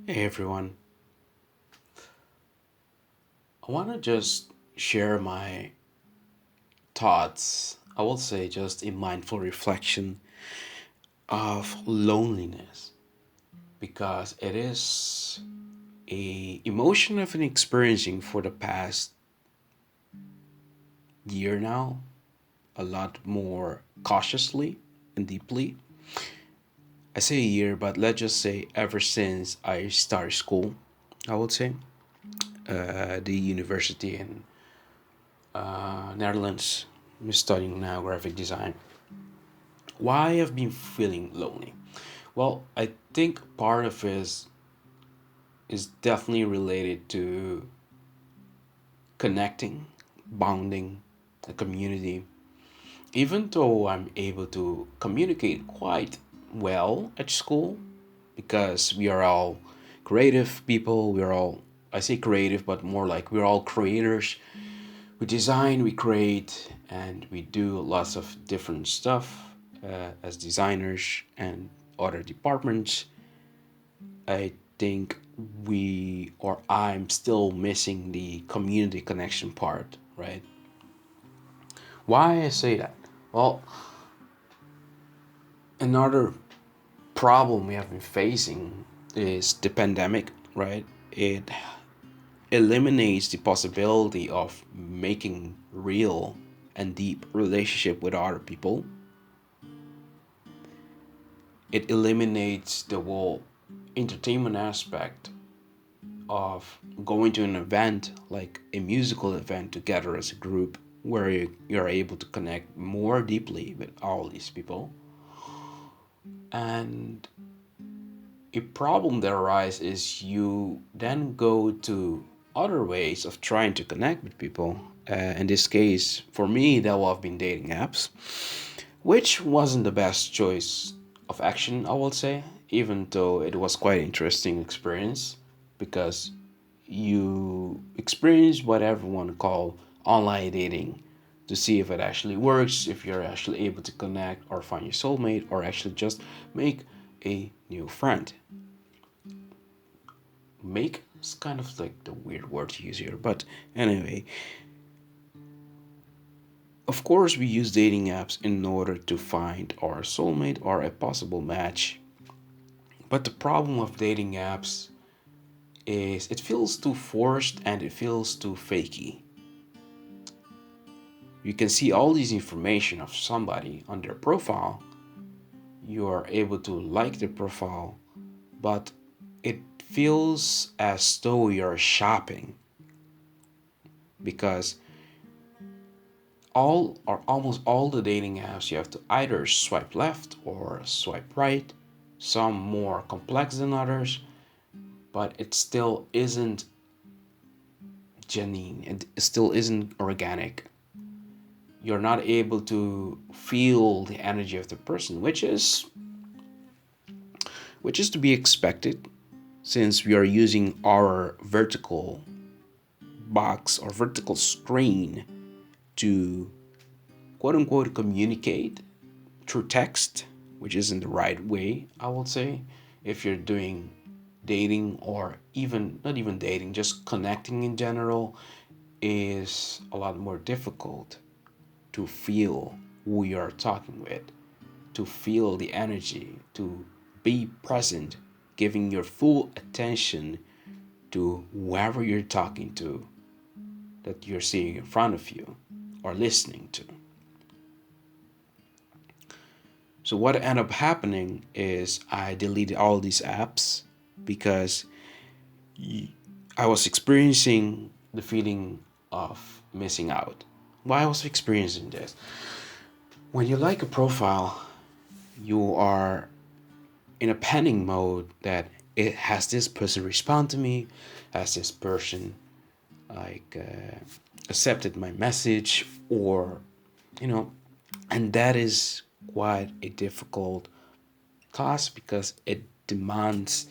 Hey everyone, I want to just share my thoughts. I will say just a mindful reflection of loneliness because it is a emotion I've been experiencing for the past year now, a lot more cautiously and deeply. I say a year, but let's just say ever since I started school, I would say, the university in Netherlands. I'm studying now graphic design. Why I've been feeling lonely? Well, I think part of it is definitely related to connecting, bonding, a community. Even though I'm able to communicate quite well at school, because we are all creative people, we're all, I say creative, but more like we're all creators. We design, we create, and we do lots of different stuff as designers and other departments. I think we or I'm still missing the community connection part, right? Why I say that? Well, another problem we have been facing is the pandemic, right? It eliminates the possibility of making real and deep relationship with other people. It eliminates the whole entertainment aspect of going to an event like a musical event together as a group where you're able to connect more deeply with all these people. And a problem that arises is you then go to other ways of trying to connect with people. In this case, for me, that will have been dating apps, which wasn't the best choice of action, I will say, even though it was quite interesting experience because you experience what everyone call online dating to see if it actually works, if you're actually able to connect or find your soulmate or actually just make a new friend. Make is kind of like the weird word to use here, but anyway, of course, we use dating apps in order to find our soulmate or a possible match. But the problem of dating apps is it feels too forced and it feels too fakey. You can see all these information of somebody on their profile. You are able to like the profile, but it feels as though you're shopping because all or almost all the dating apps you have to either swipe left or swipe right, some more complex than others, but it still isn't genuine, it still isn't organic. You're not able to feel the energy of the person, which is to be expected since we are using our vertical box or vertical screen to quote unquote communicate through text, which isn't the right way, I would say, if you're doing dating or even not even dating, just connecting in general is a lot more difficult to feel who you're talking with, to feel the energy, to be present, giving your full attention to whoever you're talking to, that you're seeing in front of you or listening to. So what ended up happening is I deleted all these apps because I was experiencing the feeling of missing out. Why I was experiencing this? When you like a profile, you are in a panic mode that it has this person respond to me, has this person like accepted my message, or you know, and that is quite a difficult task because it demands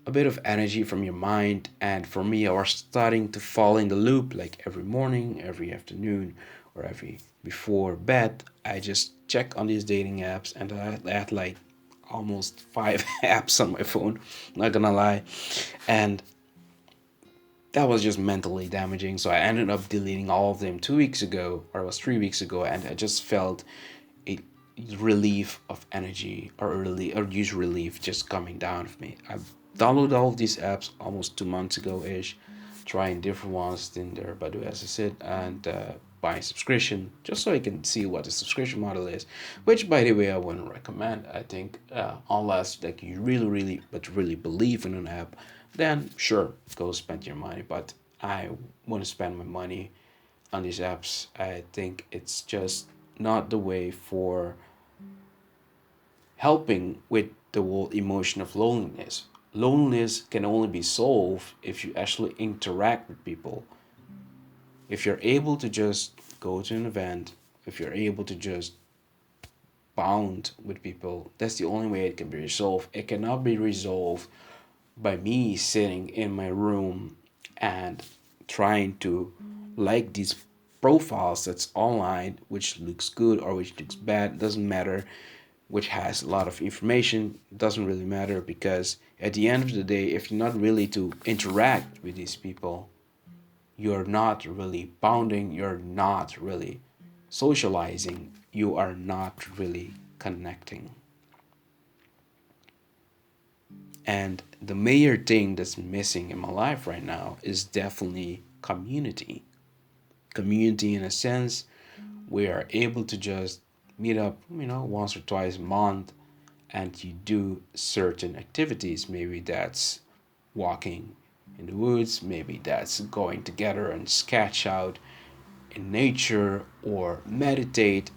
a bit of energy from your mind. And for me, I was starting to fall in the loop like every morning, every afternoon, or every before bed. I just check on these dating apps and I had like almost five apps on my phone, not gonna lie. And that was just mentally damaging. So I ended up deleting all of them 2 weeks ago, or it was 3 weeks ago, and I just felt a relief of energy, or really or use relief just coming down of me. I downloaded all of these apps almost 2 months ago ish, trying different ones in there, but as I said, and buying subscription just so I can see what the subscription model is. Which, by the way, I wouldn't recommend. I think unless like you really believe in an app, then sure, go spend your money. But I want to spend my money on these apps. I think it's just not the way for helping with the whole emotion of loneliness. Loneliness can only be solved if you actually interact with people. If you're able to just go to an event, if you're able to just bond with people, that's the only way it can be resolved. It cannot be resolved by me sitting in my room and trying to like these profiles that's online, which looks good or which looks bad, doesn't matter, which has a lot of information, doesn't really matter, because at the end of the day, if you're not really to interact with these people, you're not really bonding, you're not really socializing, you are not really connecting. And the major thing that's missing in my life right now is definitely community. Community in a sense, we are able to just meet up, once or twice a month, and you do certain activities. Maybe that's walking in the woods, maybe that's going together and sketch out in nature or meditate,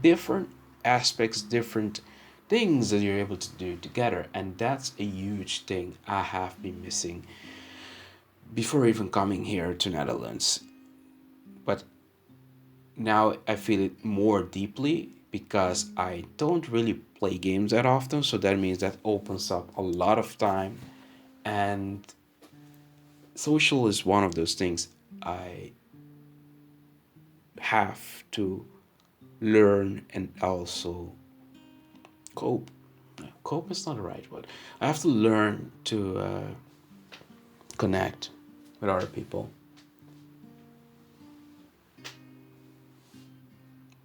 different aspects, different things that you're able to do together. And that's a huge thing I have been missing before even coming here to Netherlands. But now I feel it more deeply because I don't really play games that often. So that means that opens up a lot of time. And social is one of those things I have to learn and also cope. Cope is not the right word. I have to learn to connect with other people.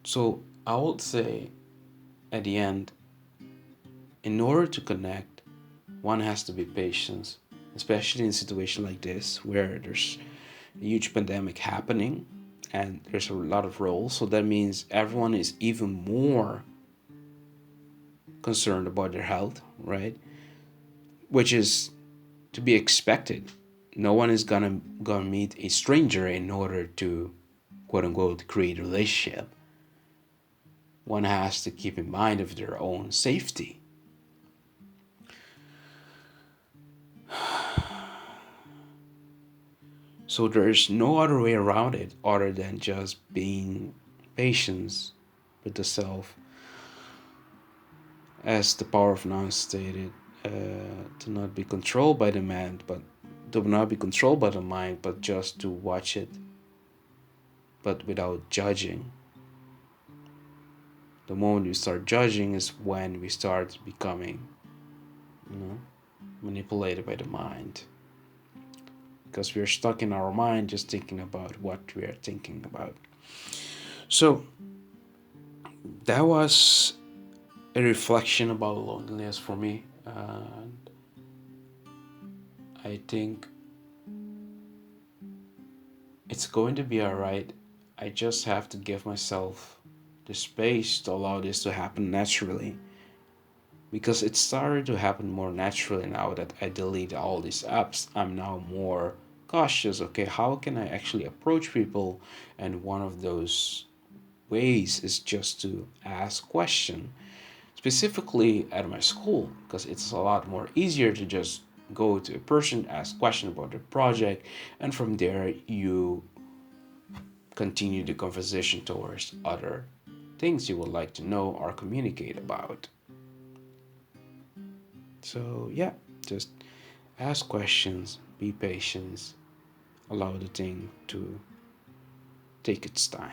So I would say at the end, in order to connect, one has to be patient, especially in a situation like this where there's a huge pandemic happening and there's a lot of roles. So that means everyone is even more concerned about their health, right? Which is to be expected. No one is gonna meet a stranger in order to quote unquote create a relationship. One has to keep in mind of their own safety. So there's no other way around it other than just being patient with the self, as the power of now stated, to not be controlled by the mind, but to not be controlled by the mind, but just to watch it, but without judging. The moment we start judging is when we start becoming, you know, manipulated by the mind. Because we're stuck in our mind just thinking about what we are thinking about. So that was a reflection about loneliness for me. And I think it's going to be alright. I just have to give myself the space to allow this to happen naturally. Because it started to happen more naturally now that I delete all these apps. I'm now more cautious. Okay, how can I actually approach people? And one of those ways is just to ask questions, specifically at my school, because it's a lot more easier to just go to a person, ask question about the project, and from there you continue the conversation towards other things you would like to know or communicate about. So yeah, just ask questions, be patient, allow the thing to take its time.